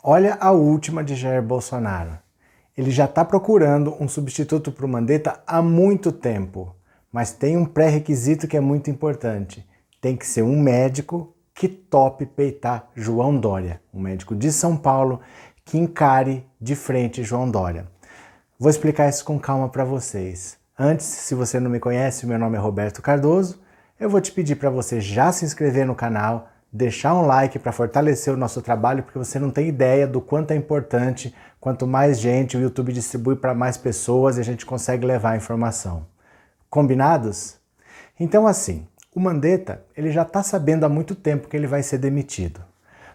Olha a última de Jair Bolsonaro. Ele já está procurando um substituto para o Mandetta há muito tempo, mas tem um pré-requisito que é muito importante. Tem que ser um médico que tope peitar João Dória, um médico de São Paulo que encare de frente João Dória. Vou explicar isso com calma para vocês. Antes, se você não me conhece, meu nome é Roberto Cardoso, eu vou te pedir para você já se inscrever no canal, deixar um like para fortalecer o nosso trabalho, porque você não tem ideia do quanto é importante, quanto mais gente o YouTube distribui para mais pessoas e a gente consegue levar a informação. Combinados? Então assim, o Mandetta ele já está sabendo há muito tempo que ele vai ser demitido.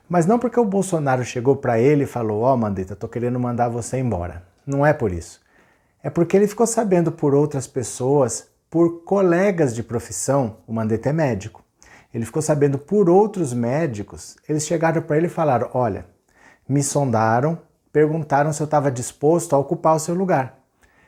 Mas não porque o Bolsonaro chegou para ele e falou: ó, Mandetta, tô querendo mandar você embora. Não é por isso. É porque ele ficou sabendo por outras pessoas, por colegas de profissão, o Mandetta é médico. Ele ficou sabendo por outros médicos, eles chegaram para ele e falaram: olha, me sondaram, perguntaram se eu estava disposto a ocupar o seu lugar,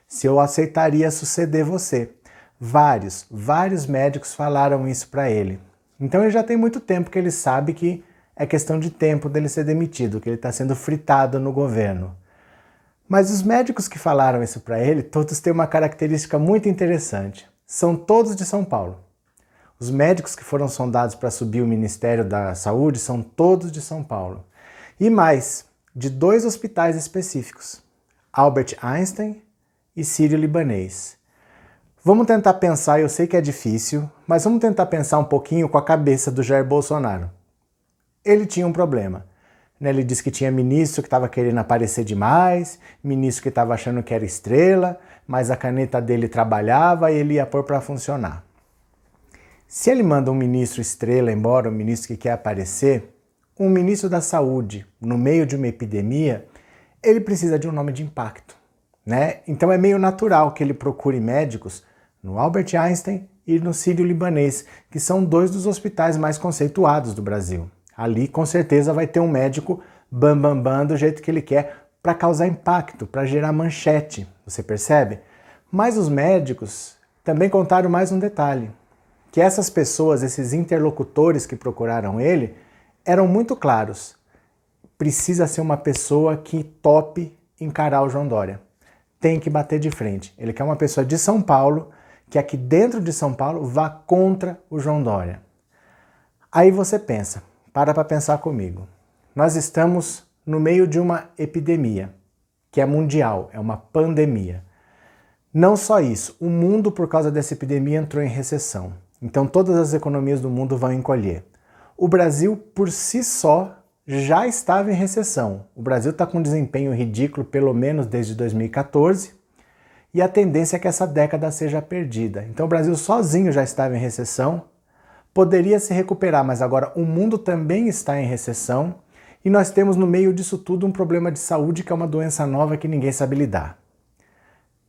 se eu aceitaria suceder você. Vários médicos falaram isso para ele. Então ele já tem muito tempo que ele sabe que é questão de tempo dele ser demitido, que ele está sendo fritado no governo. Mas os médicos que falaram isso para ele, todos têm uma característica muito interessante. São todos de São Paulo. Os médicos que foram sondados para subir o Ministério da Saúde são todos de São Paulo. E mais, de dois hospitais específicos, Albert Einstein e Sírio-Libanês. Vamos tentar pensar, eu sei que é difícil, mas vamos tentar pensar um pouquinho com a cabeça do Jair Bolsonaro. Ele tinha um problema. Ele disse que tinha ministro que estava querendo aparecer demais, ministro que estava achando que era estrela, mas a caneta dele trabalhava e ele ia pôr para funcionar. Se ele manda um ministro estrela embora, um ministro que quer aparecer, um ministro da saúde, no meio de uma epidemia, ele precisa de um nome de impacto, né? Então é meio natural que ele procure médicos no Albert Einstein e no Sírio-Libanês, que são dois dos hospitais mais conceituados do Brasil. Ali com certeza vai ter um médico bam do jeito que ele quer para causar impacto, para gerar manchete, você percebe? Mas os médicos também contaram mais um detalhe, que essas pessoas, esses interlocutores que procuraram ele, eram muito claros. Precisa ser uma pessoa que tope encarar o João Dória. Tem que bater de frente. Ele quer uma pessoa de São Paulo, que aqui dentro de São Paulo vá contra o João Dória. Aí você pensa, para pensar comigo. Nós estamos no meio de uma epidemia, que é mundial, é uma pandemia. Não só isso, o mundo por causa dessa epidemia entrou em recessão. Então todas as economias do mundo vão encolher. O Brasil, por si só, já estava em recessão. O Brasil está com um desempenho ridículo, pelo menos desde 2014, e a tendência é que essa década seja perdida. Então o Brasil sozinho já estava em recessão, poderia se recuperar, mas agora o mundo também está em recessão, e nós temos no meio disso tudo um problema de saúde que é uma doença nova que ninguém sabe lidar.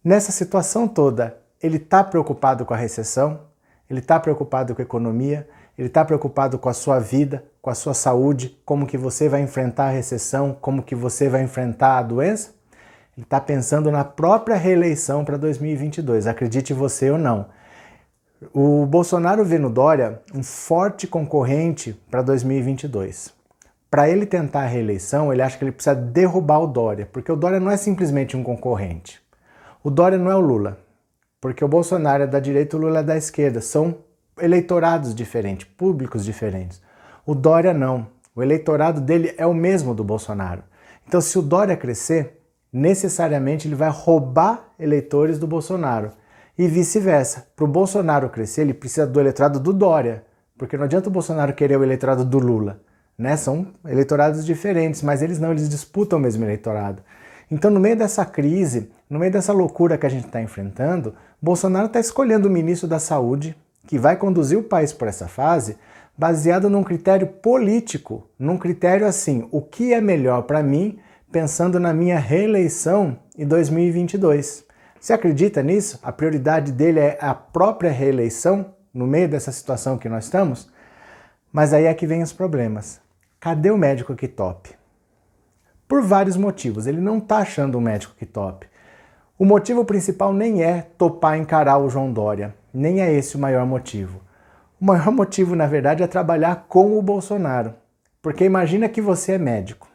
Nessa situação toda, ele está preocupado com a recessão? Ele está preocupado com a economia, ele está preocupado com a sua vida, com a sua saúde, como que você vai enfrentar a recessão, como que você vai enfrentar a doença? Ele está pensando na própria reeleição para 2022, acredite você ou não. O Bolsonaro vê no Dória um forte concorrente para 2022. Para ele tentar a reeleição, ele acha que ele precisa derrubar o Dória, porque o Dória não é simplesmente um concorrente. O Dória não é o Lula. Porque o Bolsonaro é da direita e o Lula é da esquerda. São eleitorados diferentes, públicos diferentes. O Dória não. O eleitorado dele é o mesmo do Bolsonaro. Então, se o Dória crescer, necessariamente ele vai roubar eleitores do Bolsonaro. E vice-versa. Para o Bolsonaro crescer, ele precisa do eleitorado do Dória. Porque não adianta o Bolsonaro querer o eleitorado do Lula, né? São eleitorados diferentes, mas eles não, eles disputam o mesmo eleitorado. Então, no meio dessa crise, no meio dessa loucura que a gente está enfrentando, Bolsonaro está escolhendo o ministro da Saúde, que vai conduzir o país por essa fase, baseado num critério político, num critério assim, o que é melhor para mim, pensando na minha reeleição em 2022. Você acredita nisso? A prioridade dele é a própria reeleição, no meio dessa situação que nós estamos? Mas aí é que vem os problemas. Cadê o médico que tope? Por vários motivos, ele não está achando um médico que tope. O motivo principal nem é topar encarar o João Dória, nem é esse o maior motivo. O maior motivo, na verdade, é trabalhar com o Bolsonaro. Porque imagina que você é médico.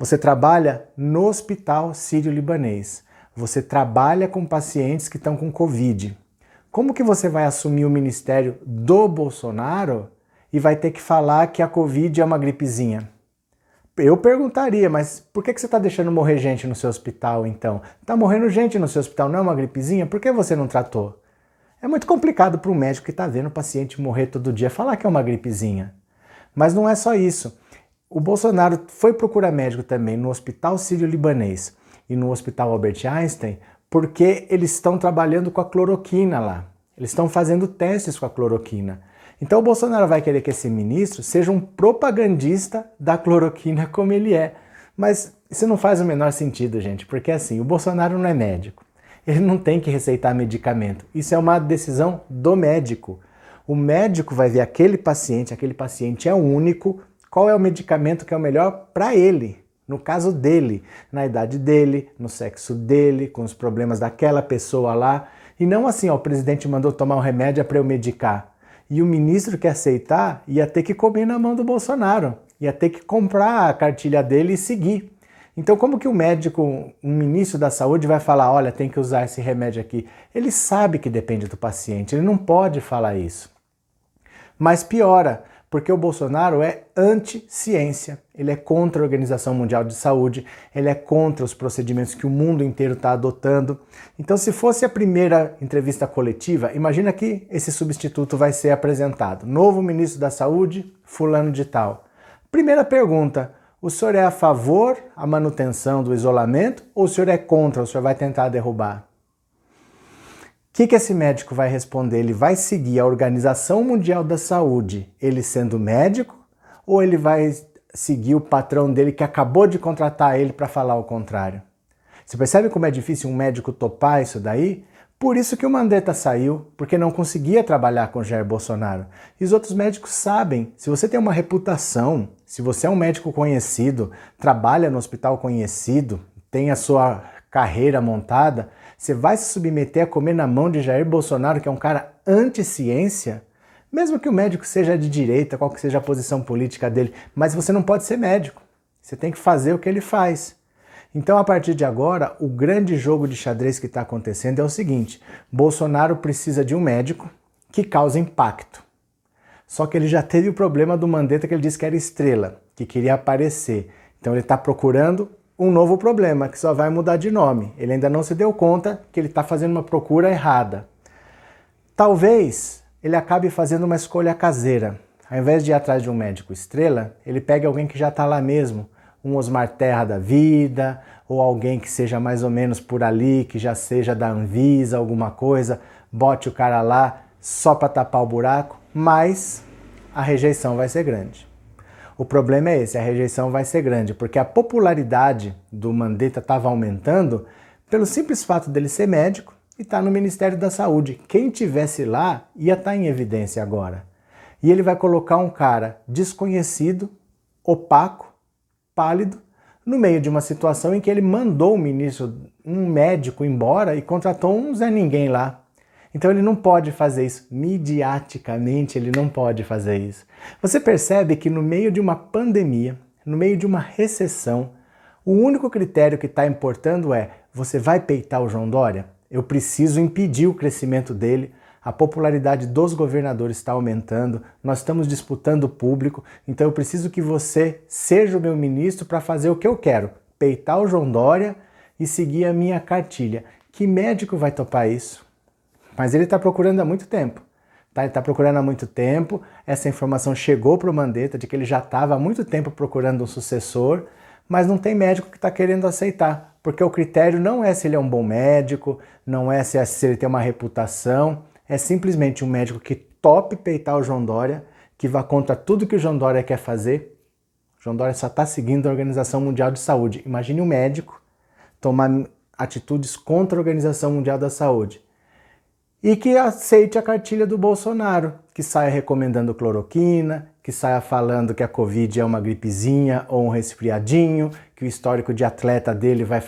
Você trabalha no Hospital Sírio-Libanês. Você trabalha com pacientes que estão com Covid. Como que você vai assumir o ministério do Bolsonaro e vai ter que falar que a Covid é uma gripezinha? Eu perguntaria, mas por que você está deixando morrer gente no seu hospital então? Está morrendo gente no seu hospital, não é uma gripezinha? Por que você não tratou? É muito complicado para um médico que está vendo o paciente morrer todo dia falar que é uma gripezinha. Mas não é só isso. O Bolsonaro foi procurar médico também no Hospital Sírio-Libanês e no Hospital Albert Einstein porque eles estão trabalhando com a cloroquina lá. Eles estão fazendo testes com a cloroquina. Então o Bolsonaro vai querer que esse ministro seja um propagandista da cloroquina como ele é. Mas isso não faz o menor sentido, gente, porque assim, o Bolsonaro não é médico. Ele não tem que receitar medicamento. Isso é uma decisão do médico. O médico vai ver aquele paciente é único, qual é o medicamento que é o melhor para ele, no caso dele, na idade dele, no sexo dele, com os problemas daquela pessoa lá. E não assim, ó, o presidente mandou tomar um remédio para eu medicar. E o ministro que aceitar ia ter que comer na mão do Bolsonaro, ia ter que comprar a cartilha dele e seguir. Então como que o médico, um ministro da saúde vai falar, olha, tem que usar esse remédio aqui? Ele sabe que depende do paciente, ele não pode falar isso. Mas piora, porque o Bolsonaro é anti-ciência, ele é contra a Organização Mundial de Saúde, ele é contra os procedimentos que o mundo inteiro está adotando. Então se fosse a primeira entrevista coletiva, imagina que esse substituto vai ser apresentado. Novo ministro da Saúde, fulano de tal. Primeira pergunta, o senhor é a favor da manutenção do isolamento ou o senhor é contra, o senhor vai tentar derrubar? O que esse médico vai responder? Ele vai seguir a Organização Mundial da Saúde, ele sendo médico, ou ele vai seguir o patrão dele que acabou de contratar ele para falar o contrário? Você percebe como é difícil um médico topar isso daí? Por isso que o Mandetta saiu, porque não conseguia trabalhar com Jair Bolsonaro. E os outros médicos sabem, se você tem uma reputação, se você é um médico conhecido, trabalha no hospital conhecido, tem a sua carreira montada, você vai se submeter a comer na mão de Jair Bolsonaro, que é um cara anti-ciência, mesmo que o médico seja de direita, qual que seja a posição política dele, mas você não pode ser médico. Você tem que fazer o que ele faz. Então, a partir de agora, o grande jogo de xadrez que está acontecendo é o seguinte: Bolsonaro precisa de um médico que cause impacto. Só que ele já teve o problema do Mandetta, que ele disse que era estrela, que queria aparecer. Então ele está procurando um novo problema, que só vai mudar de nome. Ele ainda não se deu conta que ele está fazendo uma procura errada. Talvez ele acabe fazendo uma escolha caseira. Ao invés de ir atrás de um médico estrela, ele pegue alguém que já está lá mesmo, um Osmar Terra da vida, ou alguém que seja mais ou menos por ali, que já seja da Anvisa, alguma coisa, bote o cara lá só para tapar o buraco, mas a rejeição vai ser grande. O problema é esse, a rejeição vai ser grande, porque a popularidade do Mandetta estava aumentando pelo simples fato dele ser médico e estar no Ministério da Saúde. Quem tivesse lá ia estar em evidência agora. E ele vai colocar um cara desconhecido, opaco, pálido, no meio de uma situação em que ele mandou um médico embora e contratou um Zé Ninguém lá. Então ele não pode fazer isso, midiaticamente ele não pode fazer isso. Você percebe que no meio de uma pandemia, no meio de uma recessão, o único critério que está importando é: você vai peitar o João Dória? Eu preciso impedir o crescimento dele, a popularidade dos governadores está aumentando, nós estamos disputando o público, então eu preciso que você seja o meu ministro para fazer o que eu quero, peitar o João Dória e seguir a minha cartilha. Que médico vai topar isso? Mas ele está procurando há muito tempo. Tá? Ele está procurando há muito tempo, essa informação chegou para o Mandetta de que ele já estava há muito tempo procurando um sucessor, mas não tem médico que está querendo aceitar, porque o critério não é se ele é um bom médico, não é se ele tem uma reputação, é simplesmente um médico que tope peitar o João Dória, que vá contra tudo que o João Dória quer fazer. O João Dória só está seguindo a Organização Mundial de Saúde. Imagine um médico tomar atitudes contra a Organização Mundial da Saúde. E que aceite a cartilha do Bolsonaro, que saia recomendando cloroquina, que saia falando que a Covid é uma gripezinha ou um resfriadinho, que o histórico de atleta dele vai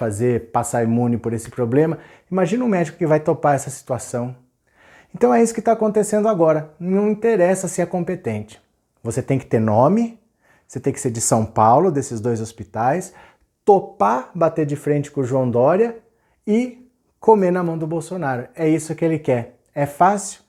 passar imune por esse problema. Imagina um médico que vai topar essa situação. Então é isso que está acontecendo agora. Não interessa se é competente. Você tem que ter nome, você tem que ser de São Paulo, desses dois hospitais, topar bater de frente com o João Dória e comer na mão do Bolsonaro. É isso que ele quer. É fácil?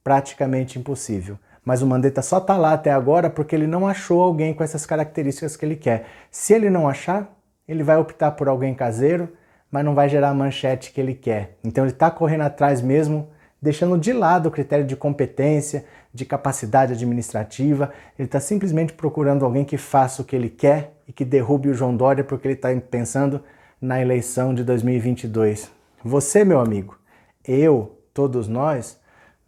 Praticamente impossível. Mas o Mandetta só está lá até agora porque ele não achou alguém com essas características que ele quer. Se ele não achar, ele vai optar por alguém caseiro, mas não vai gerar a manchete que ele quer. Então ele está correndo atrás mesmo, deixando de lado o critério de competência, de capacidade administrativa. Ele está simplesmente procurando alguém que faça o que ele quer e que derrube o João Dória porque ele está pensando na eleição de 2022. Você, meu amigo, eu, todos nós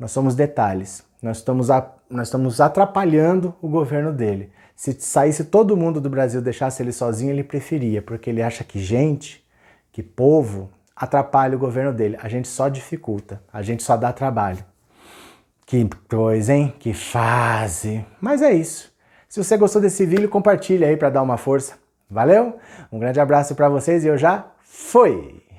somos detalhes. Nós estamos atrapalhando o governo dele. Se saísse todo mundo do Brasil, deixasse ele sozinho, ele preferia, porque ele acha que gente, que povo, atrapalha o governo dele. A gente só dificulta, a gente só dá trabalho. Que coisa, hein? Que fase! Mas é isso. Se você gostou desse vídeo, compartilha aí para dar uma força. Valeu? Um grande abraço para vocês e eu já fui!